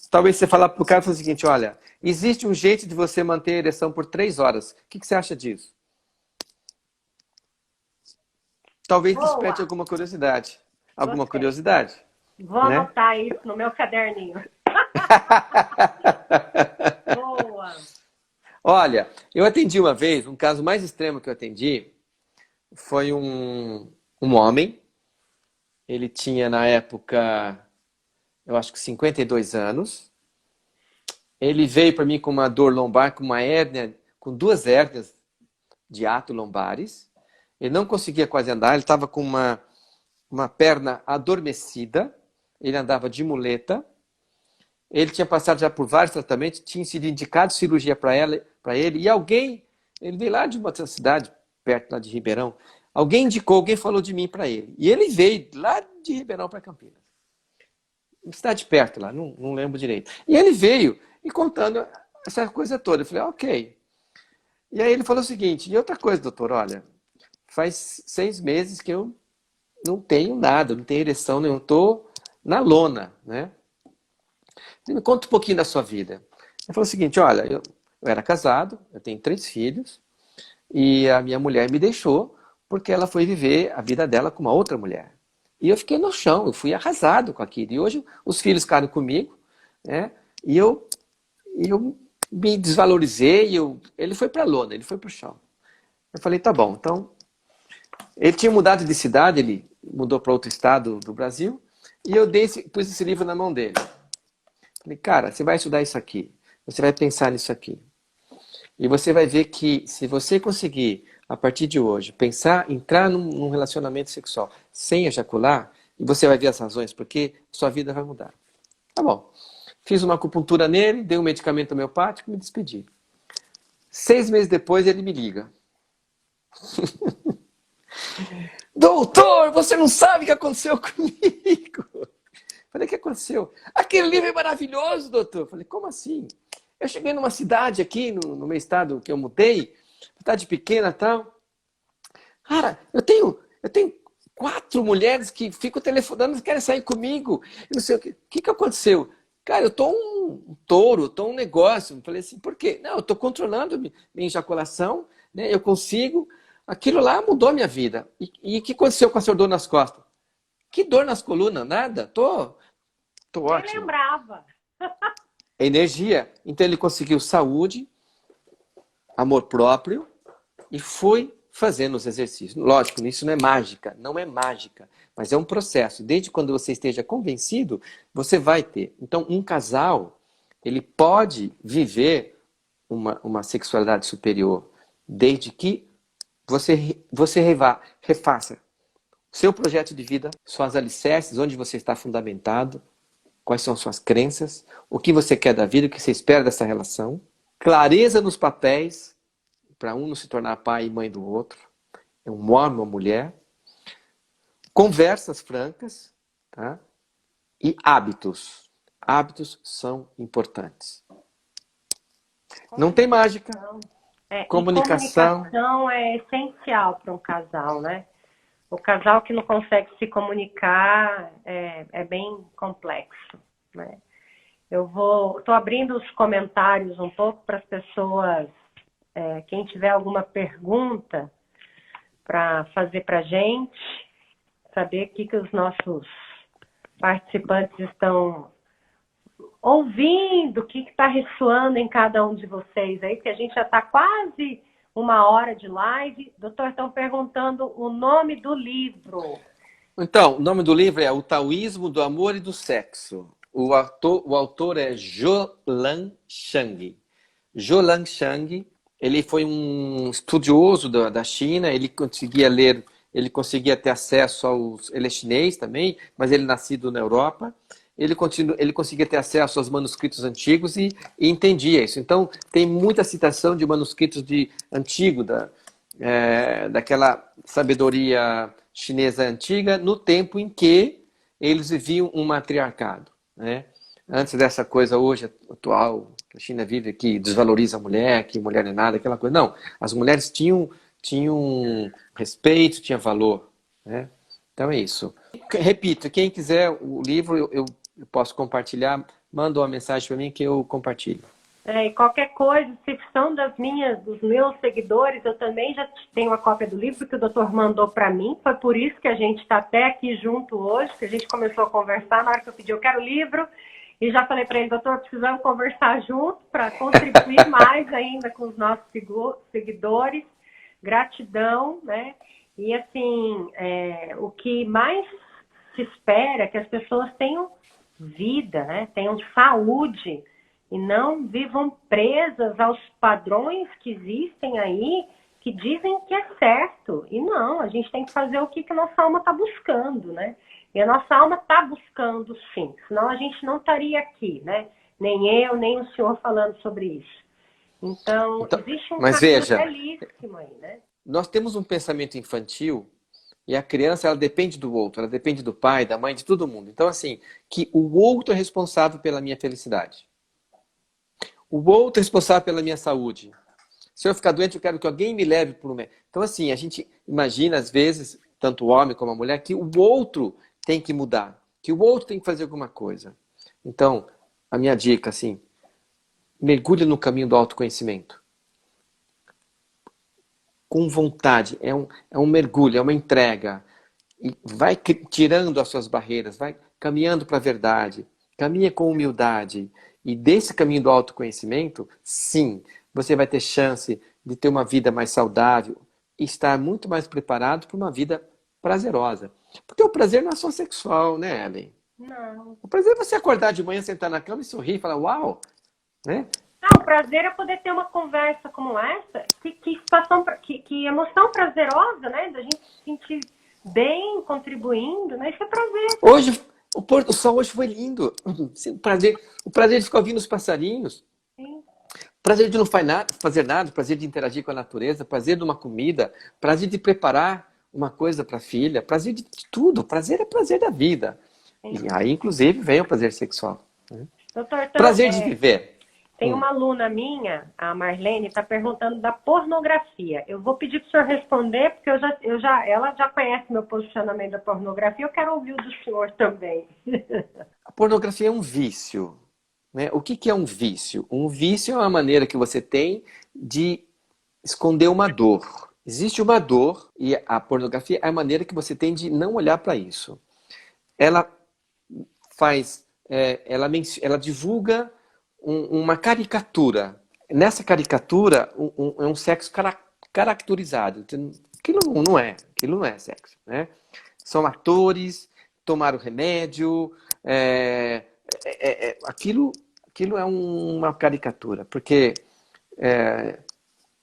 talvez você falar para o cara o seguinte, olha, existe um jeito de você manter a ereção por 3 horas. O que você acha disso? Talvez desperte alguma curiosidade. Alguma curiosidade. Vou anotar isso no meu caderninho. Boa! Olha, eu atendi uma vez, um caso mais extremo que eu atendi, foi um homem, ele tinha na época, eu acho que 52 anos, ele veio para mim com uma dor lombar, com uma hérnia, com 2 hérnias de ato lombares, ele não conseguia quase andar, ele estava com uma perna adormecida, ele andava de muleta, ele tinha passado já por vários tratamentos, tinha sido indicado cirurgia para ele, e ele veio lá de uma cidade, perto lá de Ribeirão, alguém falou de mim para ele. E ele veio lá de Ribeirão para Campinas. Uma cidade perto lá, não lembro direito. E ele veio e contando essa coisa toda. Eu falei, ok. E aí ele falou o seguinte, e outra coisa, doutor, olha, faz 6 meses que eu não tenho nada, não tenho ereção nenhuma, estou na lona, né? Me conta um pouquinho da sua vida. Ele falou o seguinte, olha, eu era casado, eu tenho 3 filhos, e a minha mulher me deixou porque ela foi viver a vida dela com uma outra mulher. E eu fiquei no chão, eu fui arrasado com aquilo. E hoje os filhos ficaram comigo, né? E eu me desvalorizei, ele foi para a lona, ele foi para o chão. Eu falei, tá bom, então... Ele tinha mudado de cidade, ele mudou para outro estado do Brasil, e eu pus esse livro na mão dele. Falei, cara, você vai estudar isso aqui, você vai pensar nisso aqui. E você vai ver que se você conseguir, a partir de hoje, entrar num relacionamento sexual sem ejacular, e você vai ver as razões, porque sua vida vai mudar. Tá bom. Fiz uma acupuntura nele, dei um medicamento homeopático e me despedi. 6 meses depois ele me liga. Doutor, você não sabe o que aconteceu comigo. Falei, o que aconteceu? Aquele livro é maravilhoso, doutor. Falei, como assim? Eu cheguei numa cidade aqui, no meu estado que eu mudei, cidade pequena e tal. Cara, eu tenho 4 mulheres que ficam telefonando e querem sair comigo. Eu não sei o que. O que que aconteceu? Cara, eu tô um touro, eu tô um negócio. Eu falei assim, por quê? Não, eu tô controlando minha ejaculação, né? Eu consigo. Aquilo lá mudou a minha vida. E o que aconteceu com a sua dor nas costas? Que dor nas colunas? Nada. Tô Nem ótimo. lembrava. Energia. Então ele conseguiu saúde, amor próprio e foi fazendo os exercícios. Lógico, isso não é mágica, não é mágica, mas é um processo. Desde quando você esteja convencido, você vai ter. Então, um casal, ele pode viver uma sexualidade superior, desde que você refaça seu projeto de vida, suas alicerces, onde você está fundamentado, quais são suas crenças, o que você quer da vida, o que você espera dessa relação, clareza nos papéis, para um não se tornar pai e mãe do outro, é um homem ou uma mulher, conversas francas, tá? E hábitos. Hábitos são importantes. Não tem mágica. E Comunicação. comunicação é essencial para um casal, né? O casal que não consegue se comunicar é bem complexo, né? Estou abrindo os comentários um pouco para as pessoas, quem tiver alguma pergunta para fazer para a gente, saber o que os nossos participantes estão ouvindo, o que está ressoando em cada um de vocês aí, porque a gente já está quase 1 hora de live. Doutor, estão perguntando o nome do livro. Então, o nome do livro é O Taoísmo do Amor e do Sexo. O autor é Zhou-Lan Shang. Zhou-Lan Shang, ele foi um estudioso da China, ele conseguia ter acesso ele é chinês também, mas ele é nascido na Europa. Ele conseguia ter acesso aos manuscritos antigos e entendia isso. Então, tem muita citação de manuscritos antigo, daquela sabedoria chinesa antiga, no tempo em que eles viviam um matriarcado, né? Antes dessa coisa hoje atual, que a China vive, que desvaloriza a mulher, que mulher não é nada, aquela coisa. Não, as mulheres tinham respeito, tinham valor, né? Então é isso. Repito, quem quiser o livro, eu posso compartilhar, manda uma mensagem para mim que eu compartilho. E qualquer coisa, se são dos meus seguidores, eu também já tenho uma cópia do livro que o doutor mandou para mim. Foi por isso que a gente está até aqui junto hoje, que a gente começou a conversar. Na hora que eu pedi, eu quero o livro, e já falei para ele, doutor, precisamos conversar junto para contribuir mais ainda com os nossos seguidores. Gratidão, né? E assim, o que mais se espera é que as pessoas tenham vida, né? Tenham saúde e não vivam presas aos padrões que existem aí, que dizem que é certo. E não, a gente tem que fazer o que a nossa alma está buscando, né? E a nossa alma está buscando, sim. Senão a gente não estaria aqui, né? Nem eu, nem o senhor falando sobre isso. Então existe um caminho belíssimo aí, né? Nós temos um pensamento infantil e a criança, ela depende do outro, ela depende do pai, da mãe, de todo mundo. Então, assim, que o outro é responsável pela minha felicidade. O outro é responsável pela minha saúde. Se eu ficar doente, eu quero que alguém me leve para o médico. Então, assim, a gente imagina, às vezes, tanto o homem como a mulher, que o outro tem que mudar, que o outro tem que fazer alguma coisa. Então, a minha dica, assim, mergulhe no caminho do autoconhecimento. Com vontade, é um mergulho, é uma entrega. E vai tirando as suas barreiras, vai caminhando para a verdade, caminha com humildade. E desse caminho do autoconhecimento, sim, você vai ter chance de ter uma vida mais saudável e estar muito mais preparado para uma vida prazerosa. Porque o prazer não é só sexual, né, Ellen? Não. O prazer é você acordar de manhã, sentar na cama e sorrir e falar, uau, né? O prazer é poder ter uma conversa como essa, que emoção prazerosa, né? Da gente se sentir bem, contribuindo, né? Isso é prazer. Hoje, o pôr do sol hoje foi lindo. O prazer de ficar ouvindo os passarinhos. Sim. Prazer de não fazer nada, prazer de interagir com a natureza, prazer de uma comida, prazer de preparar uma coisa para a filha, prazer de tudo. Prazer é prazer da vida. Sim. E aí, inclusive, vem o prazer sexual. Doutor, então, Prazer de viver. Tem uma aluna minha, a Marlene, está perguntando da pornografia. Eu vou pedir para o senhor responder, porque ela já conhece meu posicionamento da pornografia, eu quero ouvir o do senhor também. A pornografia é um vício. Né? O que é um vício? Um vício é uma maneira que você tem de esconder uma dor. Existe uma dor e a pornografia é a maneira que você tem de não olhar para isso. Ela faz, ela divulga uma caricatura. Nessa caricatura, é um sexo caracterizado. Aquilo não é sexo. Né? São atores, tomaram remédio, aquilo é uma caricatura, porque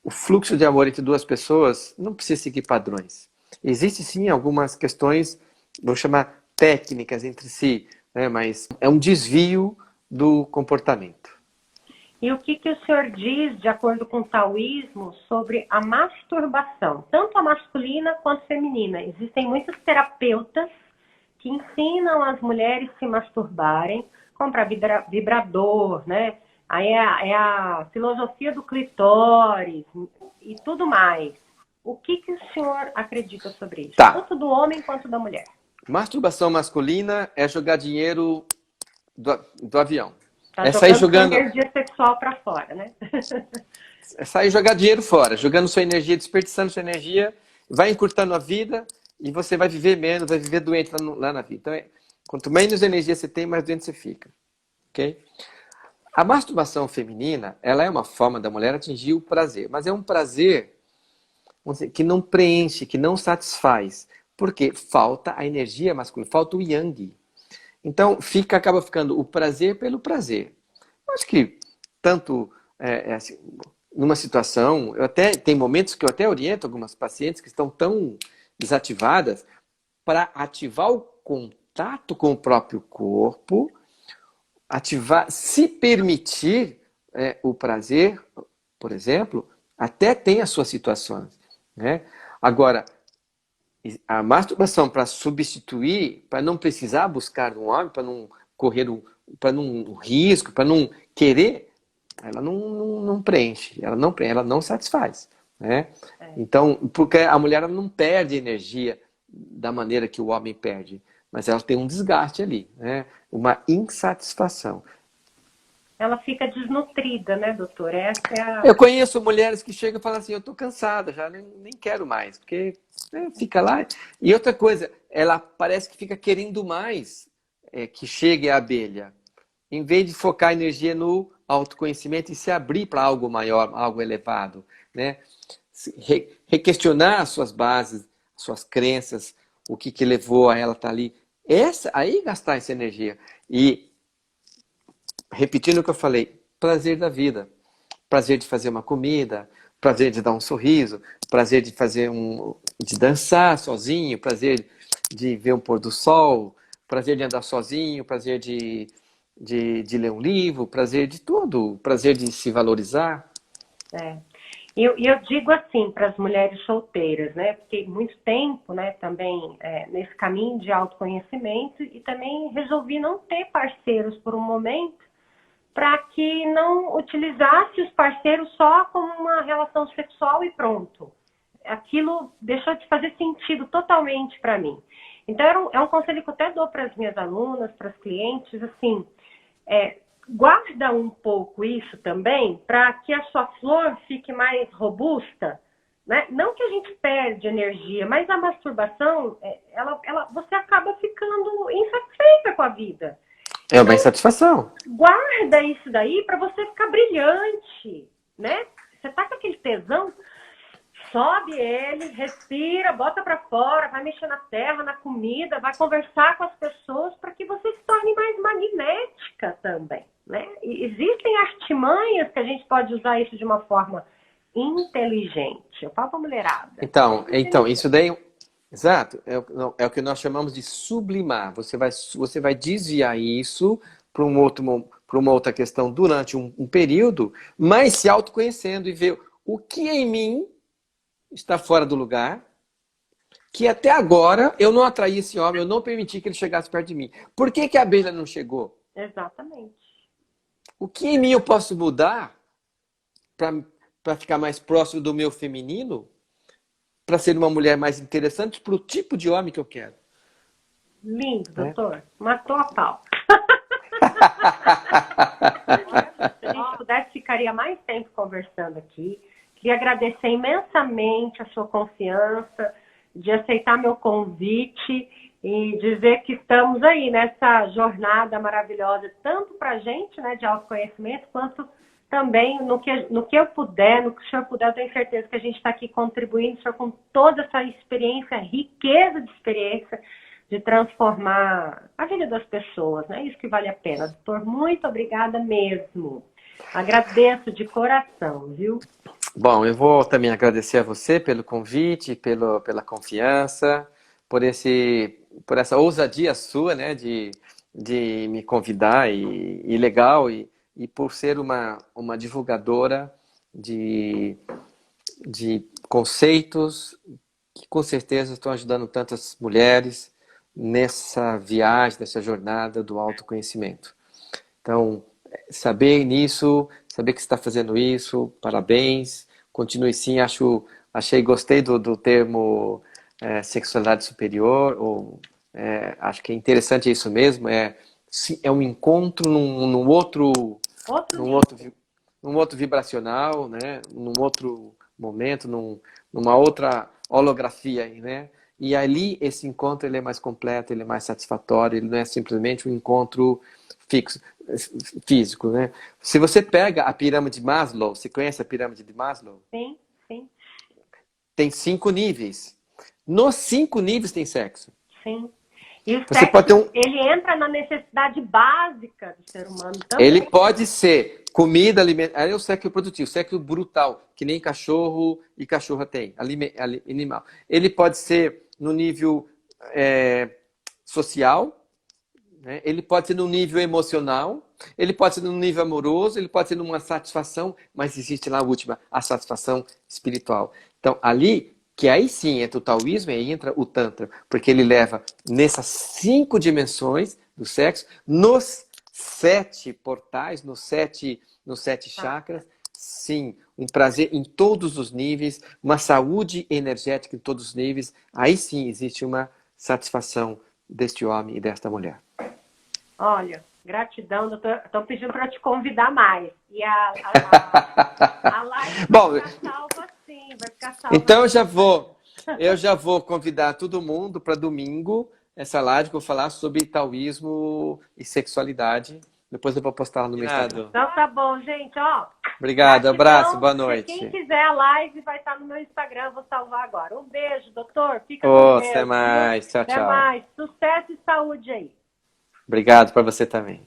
o fluxo de amor entre duas pessoas não precisa seguir padrões. Existem sim algumas questões, vou chamar técnicas entre si, né, mas é um desvio do comportamento. E o que o senhor diz, de acordo com o taoísmo, sobre a masturbação, tanto a masculina quanto a feminina? Existem muitos terapeutas que ensinam as mulheres a se masturbarem, comprar vibrador, né? Aí é a filosofia do clitóris e tudo mais. O que o senhor acredita sobre isso? Tá. Tanto do homem quanto da mulher. Masturbação masculina é jogar dinheiro do avião. Tá É sair jogando energia sexual para fora, né? É sair jogar dinheiro fora, jogando sua energia, desperdiçando sua energia, vai encurtando a vida e você vai viver menos, vai viver doente lá na vida. Então, quanto menos energia você tem, mais doente você fica. Ok? A masturbação feminina, ela é uma forma da mulher atingir o prazer, mas é um prazer, vamos dizer, que não preenche, que não satisfaz, porque falta a energia masculina, falta o yang. Então, acaba ficando o prazer pelo prazer. Acho que tanto assim, numa situação, tem momentos que eu até oriento algumas pacientes que estão tão desativadas para ativar o contato com o próprio corpo, se permitir o prazer, por exemplo, até tem as suas situações. Né? Agora, a masturbação para substituir, para não precisar buscar um homem, para não correr um risco, para não querer, ela não preenche, ela não satisfaz. Né? Então, porque a mulher ela não perde energia da maneira que o homem perde, mas ela tem um desgaste ali, né? Uma insatisfação. Ela fica desnutrida, né, doutor? Essa é Eu conheço mulheres que chegam e falam assim, eu estou cansada, já nem quero mais, porque fica lá. E outra coisa, ela parece que fica querendo mais que chegue a abelha, em vez de focar a energia no autoconhecimento e se abrir para algo maior, algo elevado. Né? Requestionar as suas bases, suas crenças, o que levou a ela estar ali. Aí gastar essa energia. E repetindo o que eu falei, prazer da vida. Prazer de fazer uma comida, prazer de dar um sorriso, prazer de de dançar sozinho, prazer de ver um pôr do sol, prazer de andar sozinho, prazer de ler um livro, prazer de tudo, prazer de se valorizar. Eu digo assim para as mulheres solteiras, né? Porque muito tempo, né, também nesse caminho de autoconhecimento e também resolvi não ter parceiros por um momento, para que não utilizasse os parceiros só como uma relação sexual e pronto. Aquilo deixou de fazer sentido totalmente para mim. Então, é um conselho que eu até dou para as minhas alunas, para as clientes, assim, guarda um pouco isso também, para que a sua flor fique mais robusta, né? Não que a gente perde energia, mas a masturbação, você acaba ficando insatisfeita com a vida. É uma insatisfação. Guarda isso daí para você ficar brilhante, né? Você tá com aquele tesão, sobe ele, respira, bota para fora, vai mexer na terra, na comida, vai conversar com as pessoas para que você se torne mais magnética também, né? E existem artimanhas que a gente pode usar isso de uma forma inteligente. Eu falo pra mulherada. Então isso daí... Exato, é o que nós chamamos de sublimar. Você vai desviar isso para uma outra questão durante um período, mas se autoconhecendo e ver o que em mim está fora do lugar que até agora eu não atraí esse homem, eu não permiti que ele chegasse perto de mim. Por que que a abelha não chegou? Exatamente. O que em mim eu posso mudar para ficar mais próximo do meu feminino, para ser uma mulher mais interessante para o tipo de homem que eu quero? Lindo, Né? doutor. Matou a pau. Se a gente pudesse, ficaria mais tempo conversando aqui. Queria agradecer imensamente a sua confiança, de aceitar meu convite e dizer que estamos aí nessa jornada maravilhosa, tanto para a gente, né, de autoconhecimento, quanto também no que eu puder, no que o senhor puder, eu tenho certeza que a gente está aqui contribuindo, o senhor com toda essa experiência, riqueza de experiência, de transformar a vida das pessoas, né? Isso que vale a pena. Doutor, muito obrigada mesmo. Agradeço de coração, viu? Bom, eu vou também agradecer a você pelo convite, pela confiança, por essa ousadia sua, né, de me convidar e legal, e por ser uma divulgadora de, de conceitos que com certeza estão ajudando tantas mulheres nessa viagem, nessa jornada do autoconhecimento. Então, saber nisso, saber que você está fazendo isso, parabéns, continue sim, gostei do termo sexualidade superior, acho que é interessante isso mesmo, é um encontro num num outro, num outro vibracional, né? Num outro momento, numa outra holografia aí, né? E ali esse encontro ele é mais completo, ele é mais satisfatório, ele não é simplesmente um encontro fixo, físico, né? Se você pega a pirâmide de Maslow, você conhece a pirâmide de Maslow? Sim, sim. Tem 5 níveis. Nos 5 níveis tem sexo. Sim. E o Você pode ter sexo, ele entra na necessidade básica do ser humano também. Ele pode ser comida, alimento. Aí é o sexo produtivo, sexo brutal, que nem cachorro e cachorra tem, animal. Ele pode ser no nível social, né? Ele pode ser no nível emocional, ele pode ser no nível amoroso, ele pode ser numa satisfação, mas existe lá a última, a satisfação espiritual. Então, ali, que aí sim entra o taoísmo, aí entra o tantra, porque ele leva nessas 5 dimensões do sexo, nos 7 portais, nos sete chakras, sim, um prazer em todos os níveis, uma saúde energética em todos os níveis, aí sim existe uma satisfação deste homem e desta mulher. Olha, gratidão, doutor. Estou pedindo para te convidar mais. E a live Bom, vai ficar salva sim, vai ficar salva. Então eu já vou convidar todo mundo para domingo, essa live que eu vou falar sobre taoísmo e sexualidade. Depois eu vou postar lá no meu Instagram. Então tá bom, gente, ó. Obrigado, Gratidão. abraço, boa noite. Quem quiser a live vai estar no meu Instagram, vou salvar agora. Um beijo, doutor. Fica com Deus. Até mais. Tchau, Até tchau. mais. Sucesso e saúde aí. Obrigado para você também.